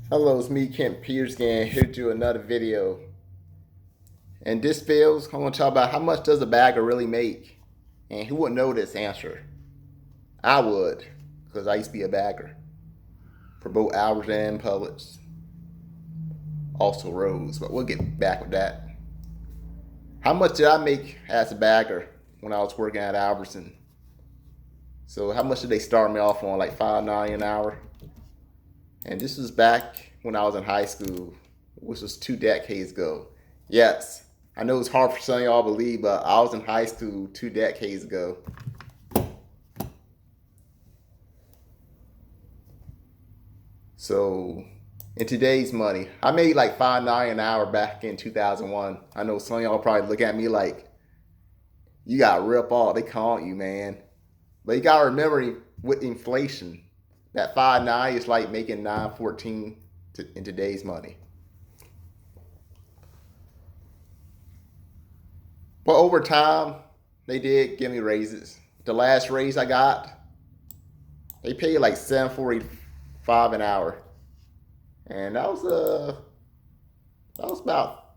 Hello, it's me, Kent Peters again, here to do another video. And this video, I'm going to talk about how much does a bagger really make? And who would know this answer? I would, because I used to be a bagger for both Albert and Publix. Also Rose, but we'll get back with that. How much did I make as a bagger when I was working at Albertson? So how much did they start me off on? Like $5.90 an hour? And this was back when I was in high school, which was 2 decades ago. Yes, I know it's hard for some of y'all to believe, but I was in high school 2 decades ago. So, in today's money, I made like $5.90 an hour back in 2001. I know some of y'all probably look at me like, you got rip off, they calling you, man. But you gotta remember, with inflation, that $5.90 is like making $9.14 in today's money. But over time, they did give me raises. The last raise I got, they paid like $7.45 an hour, and that was about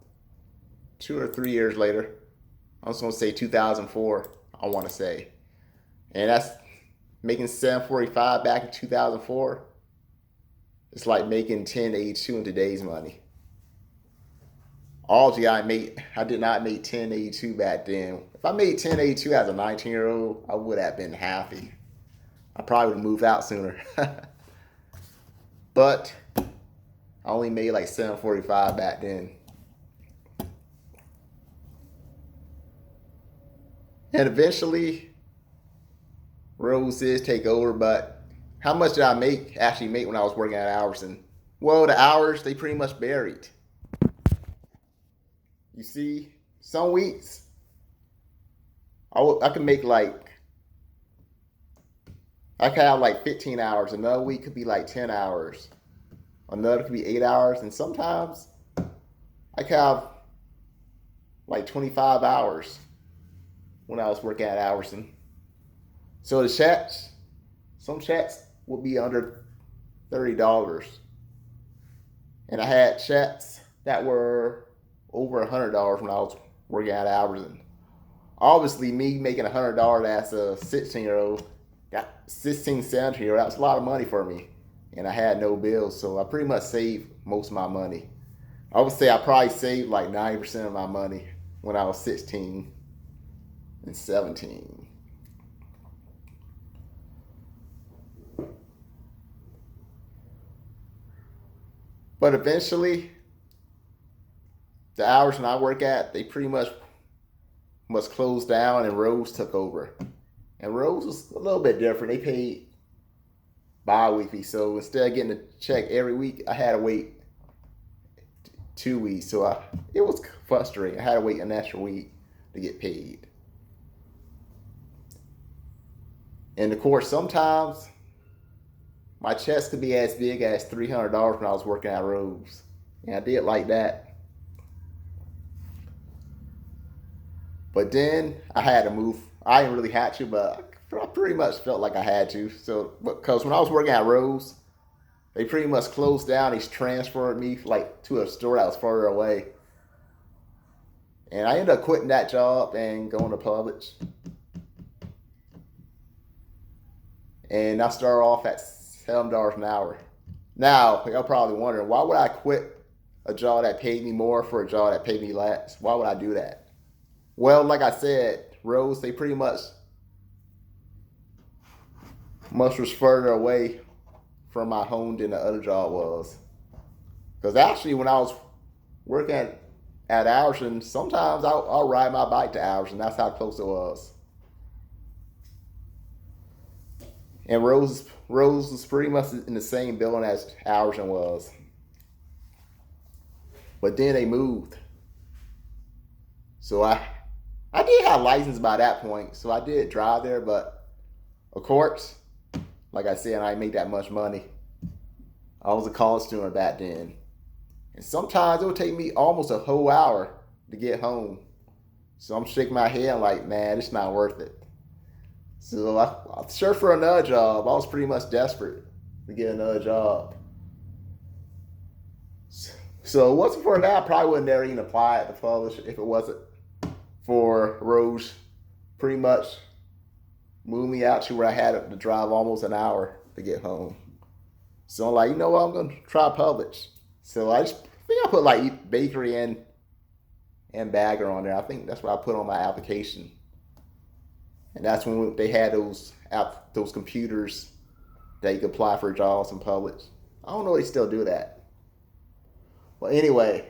2 or 3 years later. I was gonna say 2004. I want to say, and that's making $7.45 back in 2004. It's like making $10.82 in today's money. Obviously, I did not make $10.82 back then. If I made $10.82 as a 19-year-old, I would have been happy. I probably would have moved out sooner. But I only made like $7.45 back then. And eventually, Rose did take over, but how much did I actually make when I was working at Albertson? Well, the hours, they pretty much varied. You see, some weeks, I could make like, I could have like 15 hours. Another week could be like 10 hours. Another could be 8 hours. And sometimes I could have like 25 hours when I was working at Albertson. So the checks, some checks would be under $30. And I had checks that were over $100 when I was working at Albertson. Obviously, me making $100 as a 16-year-old, got 16, 17-year-old, that was a lot of money for me. And I had no bills, so I pretty much saved most of my money. I would say I probably saved like 90% of my money when I was 16 and 17. But eventually, the hours when I work at, they pretty much must close down, and Rose took over. And Rose was a little bit different. They paid bi-weekly, so instead of getting a check every week, I had to wait 2 weeks. So it was frustrating. I had to wait an extra week to get paid. And of course, sometimes my checks could be as big as $300 when I was working at Rose. And I did like that. But then I had to move. I didn't really have to, but I pretty much felt like I had to. So, because when I was working at Rose, they pretty much closed down. They transferred me like to a store that was further away. And I ended up quitting that job and going to Publix. And I started off at $7 an hour. Now, y'all probably wondering, why would I quit a job that paid me more for a job that paid me less? Why would I do that? Well, like I said, Rose, they pretty much was further away from my home than the other job was. Because actually, when I was working at Albertson, sometimes I'll ride my bike to Albertson. That's how close it was. And Rose was pretty much in the same building as Albertson was. But then they moved. So I did have a license by that point, so I did drive there, but of course, like I said, I didn't make that much money. I was a college student back then. And sometimes it would take me almost a whole hour to get home. So I'm shaking my head like, man, it's not worth it. So I searched for another job. I was pretty much desperate to get another job. So once before that, I probably would never even apply at the Publix if it wasn't for Rose pretty much moved me out to where I had to drive almost an hour to get home. So I'm like, you know what, I'm gonna try Publix. So I think I put like bakery and bagger on there. I think that's what I put on my application. And that's when they had those computers that you could apply for jobs in Publix. I don't know if they still do that. Well, anyway,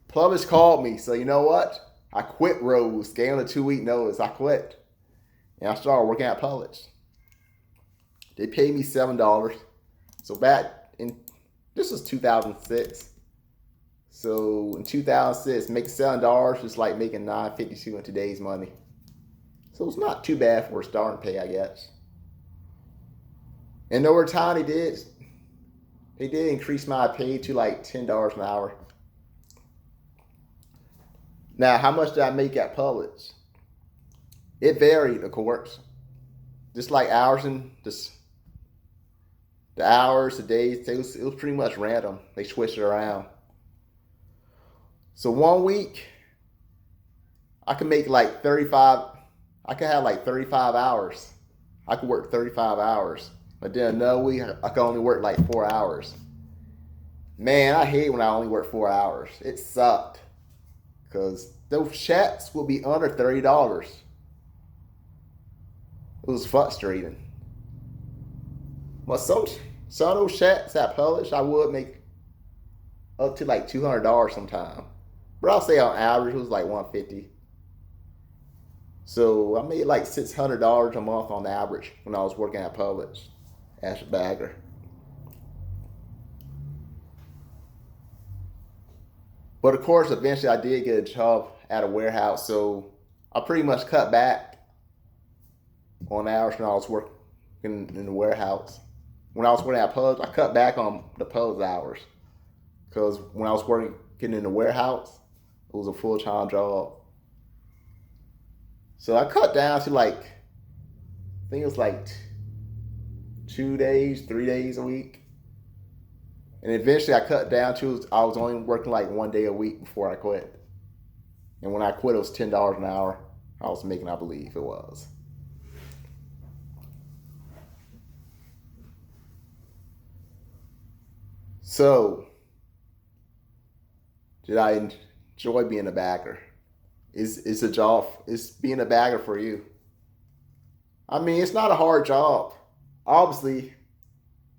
Publix called me. So you know what? I quit Rose. Gave them a 2-week notice. I quit. And I started working at Publix. They paid me $7. So this was 2006. So in 2006, making $7 is like making $9.52 in today's money. So it's not too bad for a starting pay, I guess. And over time, they did increase my pay to like $10 an hour. Now, how much did I make at Publix? It varied, of course. Just like hours and the hours, the days, it was pretty much random. They switched it around. So 1 week, I could make like 35. I could have like 35 hours. I could work 35 hours. But then another week, I could only work like 4 hours. Man, I hate when I only work 4 hours. It sucked. Because those checks will be under $30. It was frustrating. But some of those checks at Publix, I would make up to like $200 sometime. But I'll say on average, it was like $150. So I made like $600 a month on average when I was working at Publix as a bagger. But of course, eventually I did get a job at a warehouse, so I pretty much cut back on hours when I was working in the warehouse. When I was working at Publix, I cut back on the Publix hours because when I was working in the warehouse, it was a full-time job. So I cut down to like, I think it was like 2 days, 3 days a week. And eventually I cut down to, I was only working like 1 day a week before I quit. And when I quit, it was $10 an hour. I was making, I believe it was. So, did I enjoy being a bagger? Is being a bagger for you? I mean, it's not a hard job. Obviously,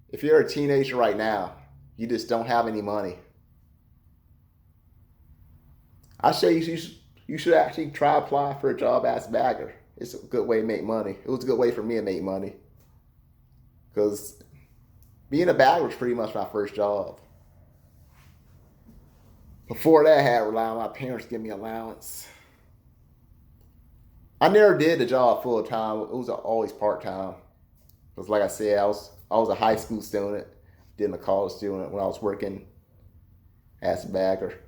if you're a teenager right now, you just don't have any money. I say you should actually try to apply for a job as a bagger. It's a good way to make money. It was a good way for me to make money. Because being a bagger was pretty much my first job. Before that, I had to rely on my parents to give me allowance. I never did the job full time. It was always part time. Because like I said, I was a high school student, then a college student when I was working as a bagger.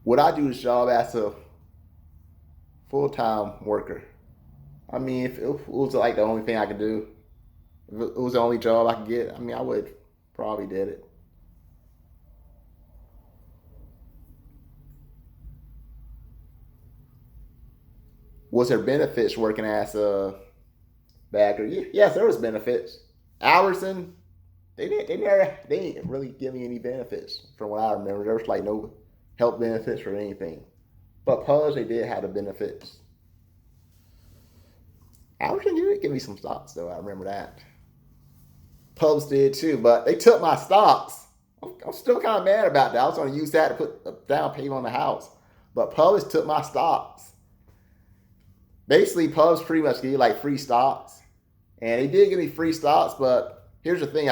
Would I do this job as a full-time worker? I mean, if it was like the only thing I could do, if it was the only job I could get, I mean, I would probably did it. Was there benefits working as a bagger? Yes, there was benefits. Albertson, they didn't really give me any benefits from what I remember. There was like no health benefits or anything. But Publix, they did have the benefits. Albertson did give me some stocks though. I remember that. Publix did too, but they took my stocks. I'm still kind of mad about that. I was going to use that to put a down payment on the house, but Publix took my stocks. Basically, Publix pretty much gave you like free stocks, and they did give me free stocks. But here's the thing: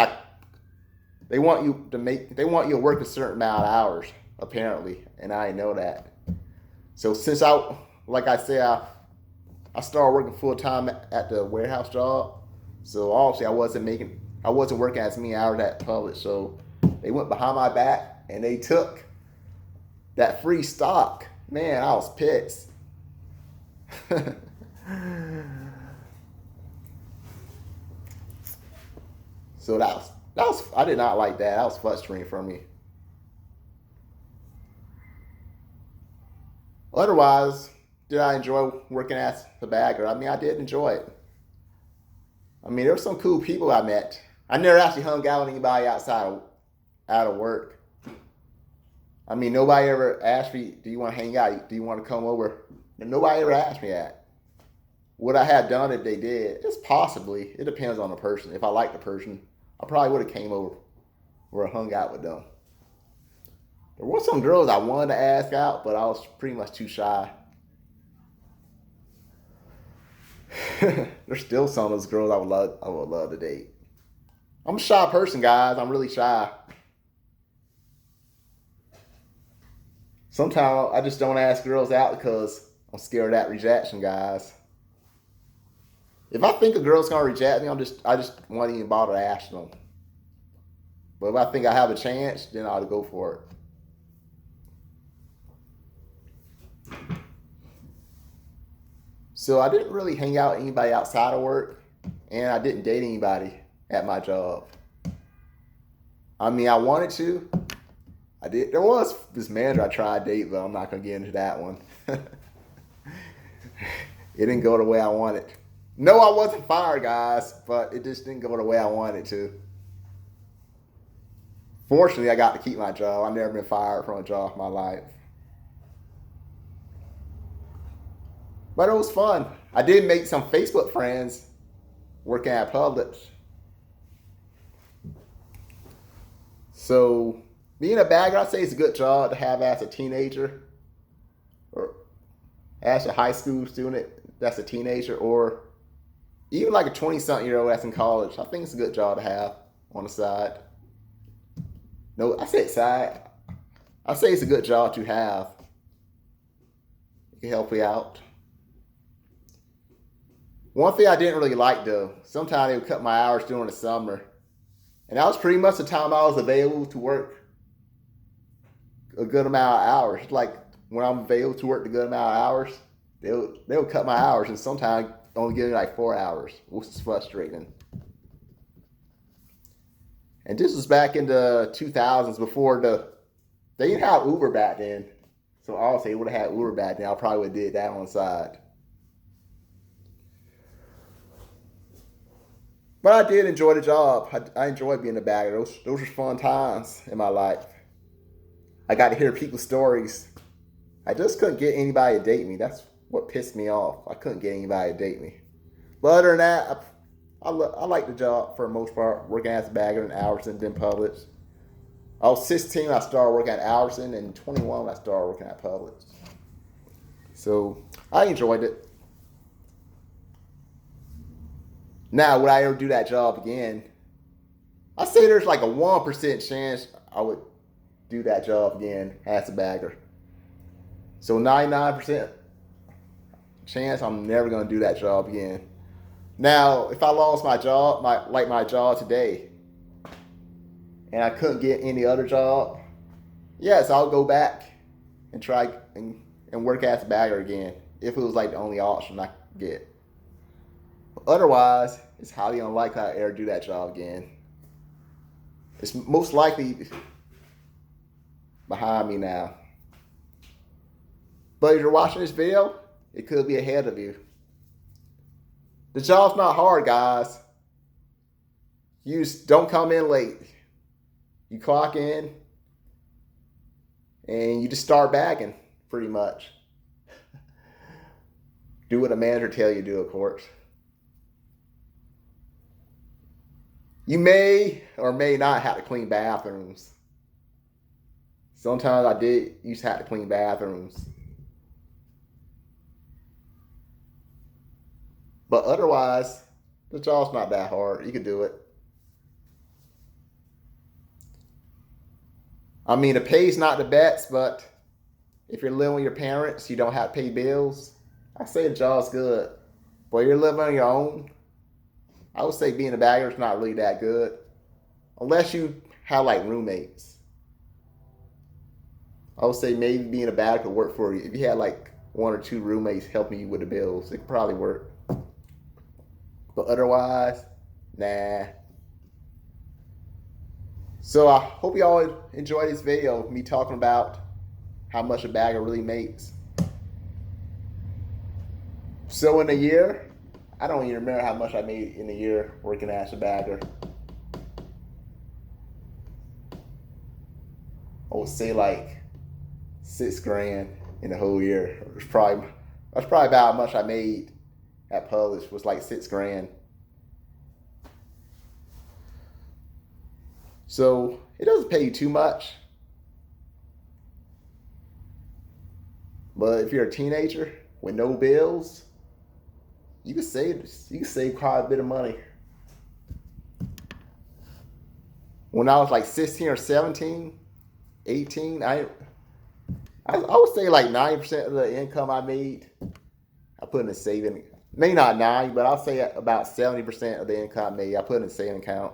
they want you to work a certain amount of hours, apparently, and I didn't know that. So since like I said, I started working full time at the warehouse job. So obviously, I wasn't working as many hours at Publix. So they went behind my back and they took that free stock. Man, I was pissed. So that was I did not like that. That was frustrating for me. Otherwise, did I enjoy working as a bagger? I mean, I did enjoy it. I mean, there were some cool people I met. I never actually hung out with anybody out of work. I mean, nobody ever asked me, "Do you want to hang out? Do you want to come over?" And nobody ever asked me that. Would I have done if they did? Just possibly. It depends on the person. If I like the person, I probably would have came over or hung out with them. There were some girls I wanted to ask out, but I was pretty much too shy. There's still some of those girls I would love to date. I'm a shy person, guys. I'm really shy. Sometimes I just don't ask girls out because I'm scared of that rejection, guys. If I think a girl's gonna reject me, I just won't even bother to ask them. But if I think I have a chance, then I'll go for it. So I didn't really hang out with anybody outside of work, and I didn't date anybody at my job. I mean, I wanted to. I did. There was this manager I tried to date, but I'm not gonna get into that one. It didn't go the way I wanted. No, I wasn't fired, guys, but it just didn't go the way I wanted to. Fortunately, I got to keep my job. I've never been fired from a job in my life. But it was fun. I did make some Facebook friends working at Publix. So being a bagger, I'd say it's a good job to have as a teenager or as a high school student that's a teenager, or even like a 20-something-year-old that's in college. I think it's a good job to have on the side. No, I say side. I say it's a good job to have. It can help you out. One thing I didn't really like though, sometimes they would cut my hours during the summer. And that was pretty much the time I was available to work a good amount of hours. Like when I'm available to work a good amount of hours, they would cut my hours and sometimes only give me like 4 hours, which is frustrating. And this was back in the 2000s before they didn't have Uber back then. So obviously they would have had Uber back then. I probably would have did that on the side. But I did enjoy the job. I enjoyed being a bagger. Those were fun times in my life. I got to hear people's stories. I just couldn't get anybody to date me. That's what pissed me off. I couldn't get anybody to date me. But other than that, I like the job for the most part, working as a bagger in Albertson, then Publix. I was 16 when I started working at Albertson, and 21 when I started working at Publix. So I enjoyed it. Now, would I ever do that job again? I say there's like a 1% chance I would do that job again as a bagger. So 99% chance I'm never going to do that job again. Now, if I lost my job, my job today, and I couldn't get any other job, yes, I'll go back and try and work as a bagger again if it was like the only option I could get. Otherwise, it's highly unlikely I ever do that job again. It's most likely behind me now. But if you're watching this video, it could be ahead of you. The job's not hard, guys. You just don't come in late. You clock in and you just start bagging, pretty much. Do what a manager tells you to do, of course. You may or may not have to clean bathrooms. Sometimes I used to have to clean bathrooms. But otherwise, the job's not that hard. You can do it. I mean, the pay's not the best, but if you're living with your parents, you don't have to pay bills, I say the job's good. But you're living on your own, I would say being a bagger is not really that good. Unless you have like roommates. I would say maybe being a bagger could work for you. If you had like 1 or 2 roommates helping you with the bills, it could probably work. But otherwise, nah. So I hope y'all enjoy this video, me talking about how much a bagger really makes. So in a year, I don't even remember how much I made in a year working as a bagger. I would say like $6,000 in the whole year. That's probably about how much I made at Publix, was like $6,000. So it doesn't pay you too much. But if you're a teenager with no bills, you can save quite a bit of money. When I was like 16 or 17, 18, I would say like 90% of the income I made, I put in a saving. Maybe not 90, but I'll say about 70% of the income I made, I put in a saving account.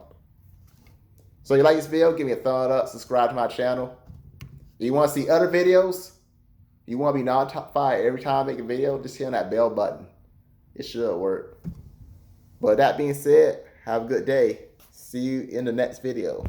So if you like this video, give me a thumbs up, subscribe to my channel. If you want to see other videos, you want to be notified every time I make a video, just hit on that bell button. It should work. But that being said, have a good day. See you in the next video.